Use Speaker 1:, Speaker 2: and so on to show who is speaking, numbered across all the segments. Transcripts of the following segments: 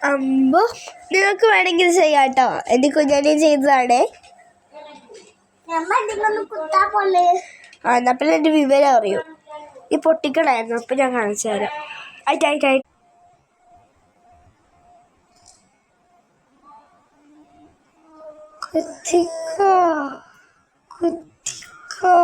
Speaker 1: അമ്പോ നിങ്ങൾക്ക് വേണമെങ്കിൽ ചെയ്യാം കേട്ടോ. എൻ്റെ കുഞ്ഞാലി ചെയ്തതാണേ. എന്നപ്പോൾ എൻ്റെ വിവരം അറിയൂ. ഈ പൊട്ടിക്കണായിരുന്നു. അപ്പം ഞാൻ കാണിച്ചു തരാം. ആയിട്ട് കുത്തിക്കോ കുത്തിക്കോ.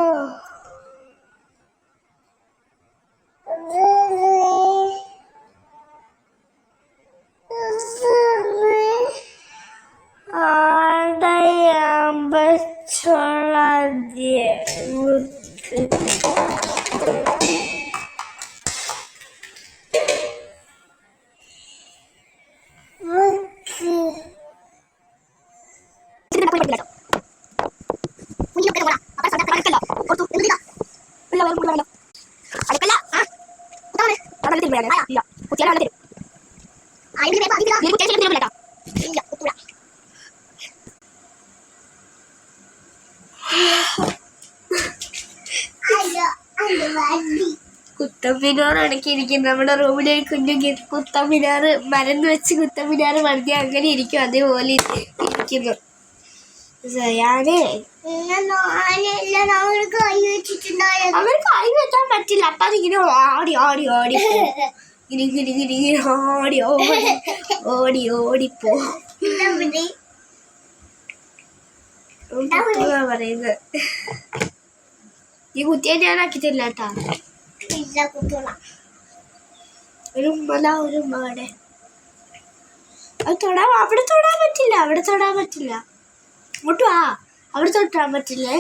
Speaker 1: കുത്തമ്പിനാർ ഇടയ്ക്കിരിക്കും. നമ്മുടെ റൂമിലെ കുഞ്ഞു കുത്തമ്പിനാർ മരന്ന് വെച്ച് കുത്തമ്പിനാർ മറിഞ്ഞ അങ്ങനെ ഇരിക്കും. അതേപോലെ ഇരിക്കുന്നു. അവർക്ക് കൈ വെക്കാൻ പറ്റില്ല. അപ്പൊ അതിങ്ങനെ ഓടി ഓടി ഓടി ഓടി ഓടി ഓടിപ്പോ പറയുന്നത്. ഈ കുത്തിയെ ഞാൻ ആക്കിട്ടില്ല കേട്ടാ. ഒരു ഉമ്മല ഒരു ഉമ്മടെ അത് തൊടാൻ അവിടെ തൊടാൻ പറ്റില്ല. അവിടെ തൊടാൻ പറ്റില്ല. ഇങ്ങോട്ട് വാ. അവിടെ തൊട്ടാൻ പറ്റില്ലേ?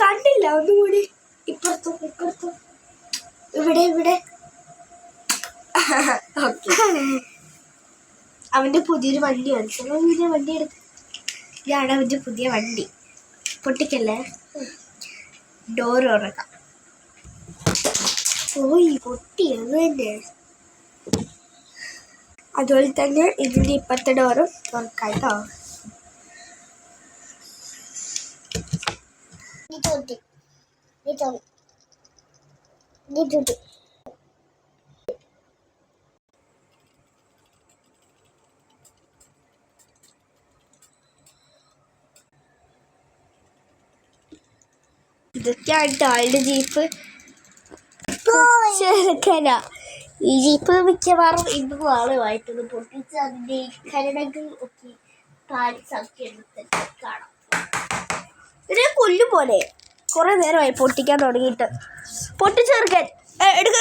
Speaker 1: കണ്ടില്ല ഒന്നുകൂടി ഇപ്പുറത്തും ഇപ്പുറത്തും ഇവിടെ ഇവിടെ. അവന്റെ പുതിയൊരു വണ്ടി കാണിച്ചു. പുതിയ വണ്ടി എടുത്ത്. ഇതാണ് അവന്റെ പുതിയ വണ്ടി. പൊട്ടിക്കല്ലേ. ഡോർ തുറക്കാം. പോയി പൊട്ടി. അത് തന്നെ. അതുപോലെ തന്നെ ഇതിന്റെ ഇപ്പത്തെ ഡോറും തുറക്കാം കേട്ടോ. ഇതൊക്കെയാണ് ആളുടെ ജീപ്പ്. ചെറുക്കന ഈ ജീപ്പ് മിക്കവാറും ഇന്ന് നാളുമായിട്ടൊന്ന് പൊട്ടിച്ച് അതിൻ്റെ കരടകൾ ഒക്കെ പാലിച്ചൊക്കെ എടുത്ത് കാണാം. ഒരു കൊല്ലും പോലെ കുറെ നേരമായി പൊട്ടിക്കാൻ തുടങ്ങിയിട്ട്. പൊട്ടിച്ചെറുക്കൻ എടുക്ക.